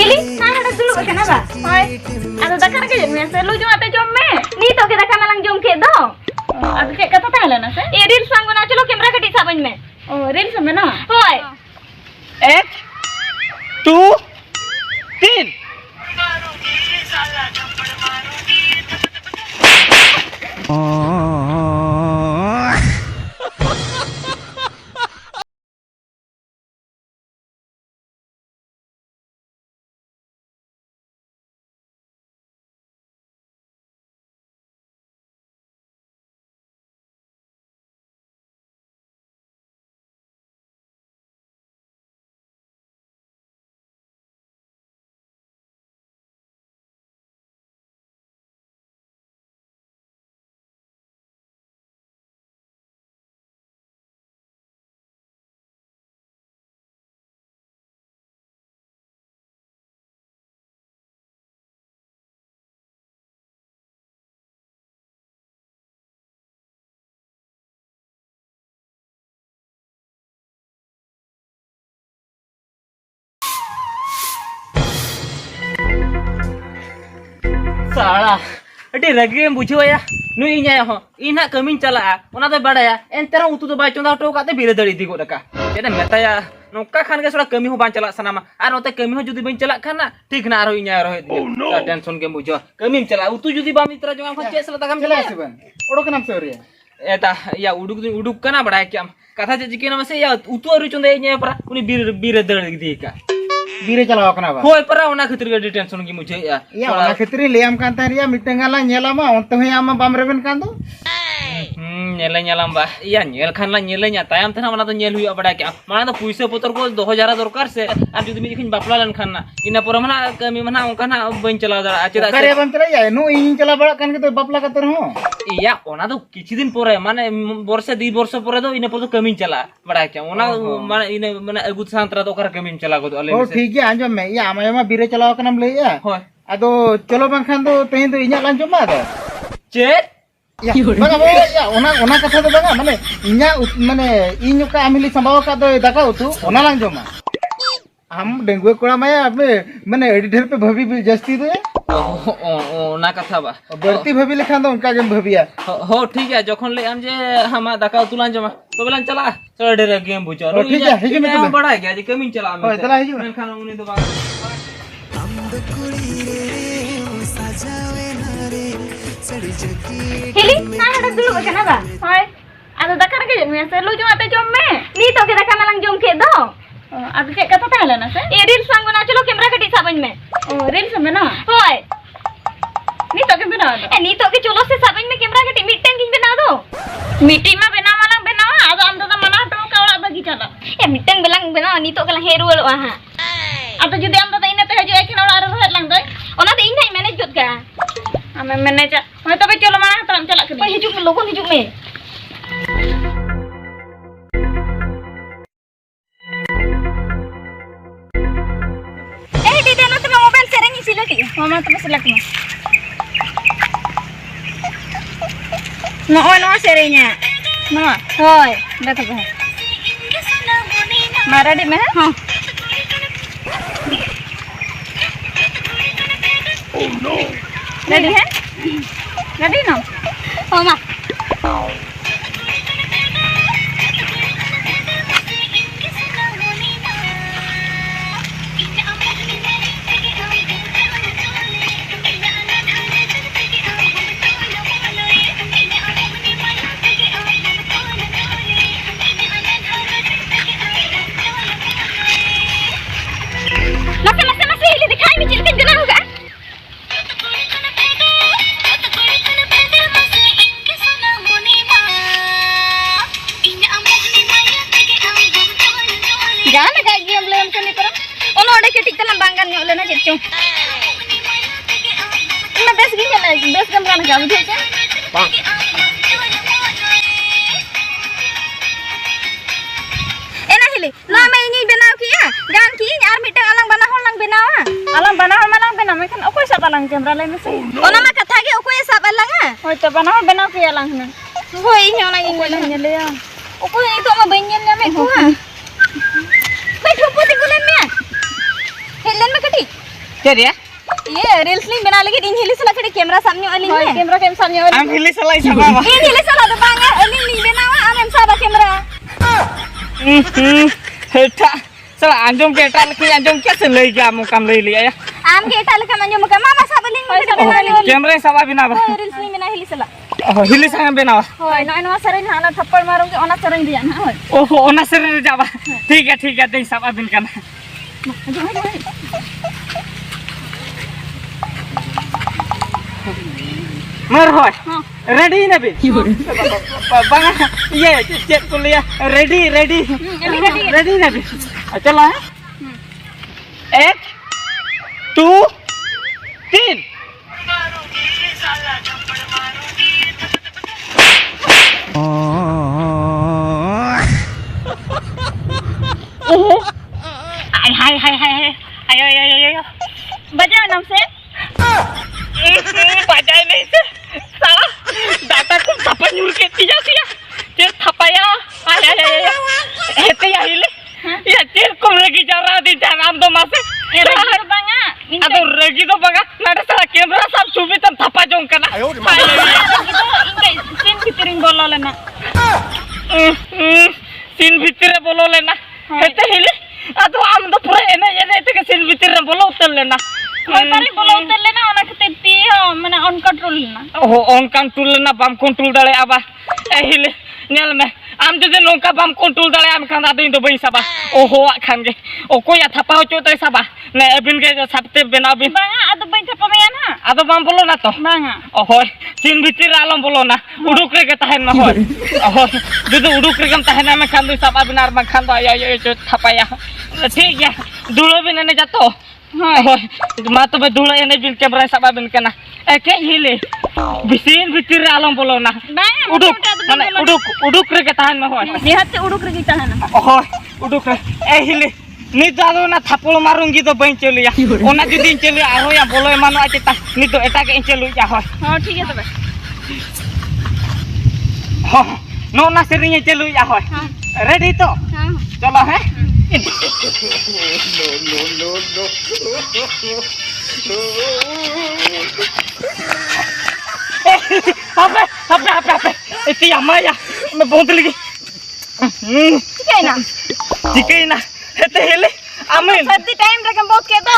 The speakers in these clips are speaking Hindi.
Hili, nah ada dulu kenapa? Oi, ada dakar ke jam se lu cuma jom me. Ni to kita kan malang jom ke do. ಅದು ಕೆ ಕಥಾ ತಾಲ ನಾ ಸೆ ये रील्स संग ना चलो कैमरा कटी साबन में. ಓ ರೀಲ್ಸ್ में ना होय. 1 2 3 साला अटी रगे बुझो या नु इnya हो इना कमिन चला ओना तो बड़ाया एंतरा उतु तो बाय चोंदा टो काते बिरे दड़ी दी गोडका जेना मेताया नोका खान के सड़ा कमी हो बान चला सनामा आर नोते कमी हो जुदी बन चला खाना ठीक ना आरो इnya रहे ता टेंशन के बुझो कमिन चला उतु जुदी बा मित्रा जो हम चेस लता काम चला सेवन ओडो के नाम से ओरिया एता या उडुक कना बड़ा क्या कथा जे जिके नमसे या उतु अरु चोंदा इnya परा उनी बिरे दड़ी दी का बीरे चलाव कना बा होय परा ओना खतिर के टेंशन की मुझे या ओना खतरी लेम कान तारिया मिटंगाला नेलामा ओंत हे आमा बाम रेबन कान दो नेलम बा या नेल खान ला नेल nya तायम तना मना तो नेल हुई बड़ा क्या माना तो पुइसे पतर को 2000 दरकार से आ जुदी मिखिन बापला लन खान ना इना पर मना कमी मना ओका ना बन चला दा आचेदा करे बन चला या नो इन चला बड़ा कान के तो बापला कतर हो या ओना तो किछि दिन परे माने वर्ष 2 वर्ष परे तो इना पर तो कमी चला बड़ा क्या ओना माने इने माने अगुत सांतरा तो कर कमी चला गो अले ओ ठीक है आंजो में या आमा बीरे चलाव कनम लैया होय आदो चलो बंखान दो तेन तो इnya लांजो मा दो चेत या बगा या ओना कथा दो बगा माने इnya माने इño का आमिली संभाव का दो दाका उतु ओना लांजो मा हम डेंगुए कोड़ा माया अपने माने एडिटर पे भभी भी जस्ती दे ओना कथा बा बढ़ती भभी लेखान दो उनका गेम भभिया हो ठीक है जखन ले हम जे हम दाका तुलान जमा तो बेलन चला चलो डेरे गेम बुझो ठीक है हिजु में बड़ा गया जे कमी चला में चला हिजु में खाना उनी तो बा Hili, nah ada dulu kenapa? Hoy, ada dakar ke jam se lu cuma jom me. Ni to kita kan malang jom ke do. ಅದು ಕೆ ಕಥಾ ತಾಲ ನಾ ಸೆ ये रील्स संग ना चलो कैमरा कटी साबन में. ಓ ರೀಲ್ಸ್ में ना होय. नी तो के बना दो नी तो के चलो से साबन में कैमरा कटी मीटिंग किन बना दो. मीटिंग में बना माlang बना ಅದು ಅಂದದ ಮನ ಟೋ ಕವಳ ಬಗಿ ಚಲ meeting belang bena ni to kalang heru lo ha. ಅದು ಜುದಿ ಅಂದದ ಇನ್ನ te haju ekin ola aro het lang doi Ona de inai manage jut ka. ame manage hoy to be cholo mana taram chalak ke Hoy hijuk me logon hijuk me. Di dana tuh mobil sereng isi lagi. mama to selak ma No serenya. no Hoy. देखो बे Mara di meh? Huh. Oh no Ready है? Ready no? Oh ma. Masih ini dikai mi cilik jana hoga. Jangan agak game belum sini perang. Ono ada ketik telan banggan nyok lena cecung. Ina best gini kan best kan kan kamu cecung. bang Enak hili. Lama ini benaw kiya. Gan ki ar mitang alang banahon lang benawa. alam banahon malang bena me kan okoy sa talang kamera lai me se Ona ma katha ge okoy sab alang ha. hoy to banahon bena ke alang na Hoy inyo lang okoy lang inyo. nyele ya Okoy itu ma banyan na me ko ha. Bai thupu ti kulen me. Helen me kati. चलिए ये रील्स लिंग बना लगी इन हिली सला कड़ी कैमरा सामने वाली है कैमरा केम सामने वाली हम हिली सलाई सबा इन हिली सला तो बांगे अली लिंग बनावा आम साबा कैमरा हेटा सला अंजम के एटा लखी अंजम कैसे लई गया मुकाम लई लिया या आम के एटा लका मंजो मुका मामा साबा लिंग में कैमरा सबा बिना बा रील्स लिंग बना हिली सला हिली संग बिना होय नय नवा सरन हाना थप्पड़ मारूंगी ओना सरन दिया ना होय ओहो ओना से रे जाबा ठीक है दे सबा बिन kana मर होय रेडी ना बे बंगा ये चेक को लिया रेडी ना बे चलो है 1 2 3 हाय बजाओ नाम से बजाए नहीं से साला डाटा को थप्पा न्यूर के तिया ते थप्पाया आय हेते या हिले या तेर को रगी जा रहा दी नाम दो मासे एरा बांगा अदो रगी दो बगा नाडे साला कैमरा सब छुबी तन थप्पा जों कना gitu इंगे सीन भीतरिन बोलो लेना सीन भीतर बोलो लेना हेते हिले अदो आम दो पूरा एने ते सीन भीतर बोलो उतर लेना होय पारी बोलो उतर लेना ओना खते ती हो माने ऑन कंट्रोल लेना ओहो ऑन कंट्रोल लेना बम कंट्रोल दाड़े आबा एहिले नेल में आम जदे नोंका बम कंट्रोल दाड़े आम खान आदो इन दो बई सबा ओहो खान गे ओको या थपा हो चोते सबा ने अबिन गे सबते बेना बिन बांगा आदो बई थपा में ना आदो बम बोलो ना तो बांगा ओहो सीन भीतर आलम बोलो ना उडुक रे के तहन में होय ओहो जदे उडुक रे गम तहन में खान दो सबा बिनार में खान दो आय चो थपाया ठीक है दुलो बिन ने जातो होय मा तो दुलो एने बिन कैमरा सबा बिन कना एके हिले बिसीन भीतर आलम बोलो ना बांगा उडुक माने उडुक रे के तहन में होय निहत से उडुक रगी तहना ओहो उडुक रे ए हिले नी दादो ना थप्पड़ मारूंगी तो बई चलिया ओना जदी चलिया आरो या बोलो मानो आचेता नी तो एटा के चलु या होय हां ठीक है तबे हां नो ना सेरिंग चलु या होय रेडी तो हां चलो है अबे इतनी अमाया मैं बहुत लगी ठीक है ना हेते hele amin सर्दी टाइम रकम बहुत के दो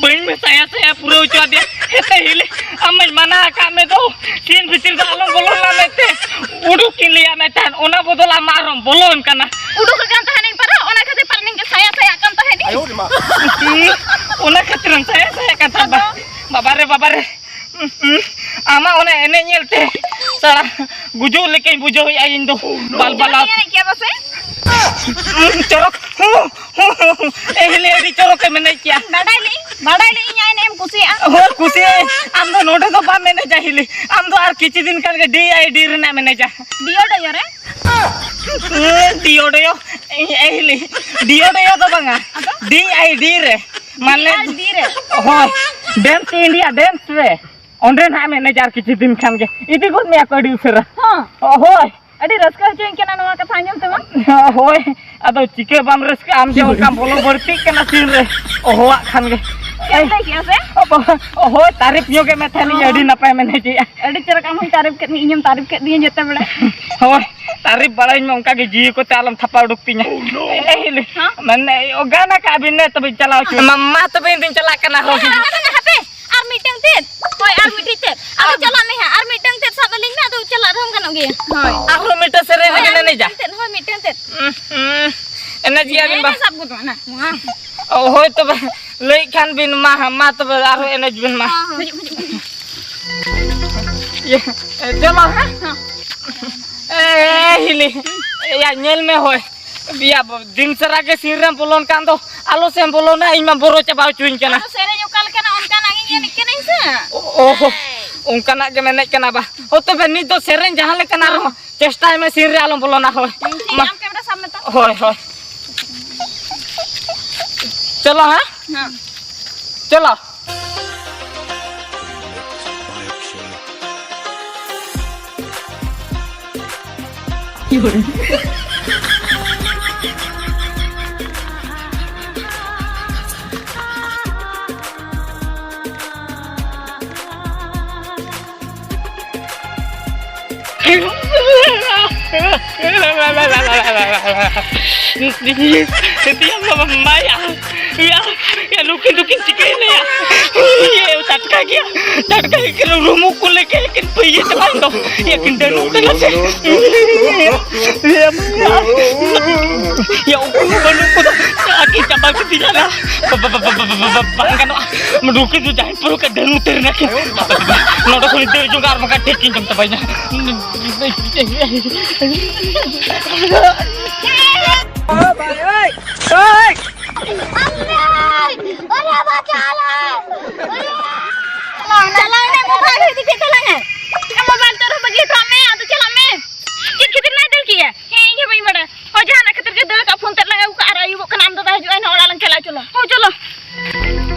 बहन में saya पूरा उचवा दिया हेते hele amin mana का में दो तीन भीतर दालम बोलो ना लेते उडू किन लिया मैं तन ओना बदला मारम बोलो इनका ना उडू का कांता नहीं पर ओना खाते परनिंग के saya कांता है नी आयो मा ओना खातिर saya कांता बाबा रे आमा ओना एने नेलते सारा गुजो लेके बुझो या इन दो बाल क्या बस है चोरक एहिले री चोरक में नहीं किया बाडाई ली इኛ एम कुसी हो कुसी आम दो नोटे तो बा मैंने चाहिए आम दो आर किछि दिन कर के डीआईडी रे ना मैंने जा डियोडो रे डियोडो एहिले डियोडो तो बंगा डीआईडी रे माने डी रे हो डांस इंडिया डांस रे ओंडे ना मैनेजर किछि दिन खान के इति को ने कडी उसेरा हां होय अडी रस्का चें केना नवा कथा आंजम तमा होय अदो चिके बम रस्का आम जो काम बोलो बढ़ती केना सीन रे ओहो खान के केते क्या से ओहो तारीफ यो के मैं थानी अडी नपाय मैंने जी अडी चरा काम हम तारीफ के इñम तारीफ के दिए जते बड़े होय तारीफ बड़ाई में उनका के जी को तालम थप्पा उडुकति냐 एहिले मने ओ गाना का बिने तबे चलाओ छु मम्मा तबे दिन चला कना हो हापे आर मीटिंग तेत होय आर मीटिंग तेत अब चला में है आर मीटिंग तेत सब लिंग ना तो चला रहम कनो गे होय आरो मीटर से रे नहीं जा होय मीटिंग तेत एने जिया बिन बा सब गुत ना ओ होय तबे लई खान बिन मा तबे आरो एने बिन मा ये चलो हां ए हिली या नेल में होय बिया दिन सरा के सिरम बोलोन कान दो आलो से बोलो ना इमा बोरो चबाव चुइन केना तो सेरे जो काल केना उनका नागी निके नहीं से ओहो उनका ना के मेने केना बा हो तो बे नी दो सेरेन जहां ले केना रहो चेष्टा में सिर आलो बोलो ना होय हम कैमरा सामने तो होय चलो हां चलो Maya, ya nukin cikin ya, ya tatka kalau rumah kulit kan pergi teman tu, ya kita nukin aja, ya aku lagi coba kita lah, bangkan menukin tu jangan perlu ke dalam ternak, noda kulit tu juga orang makan tekin jam terbanyak. चलो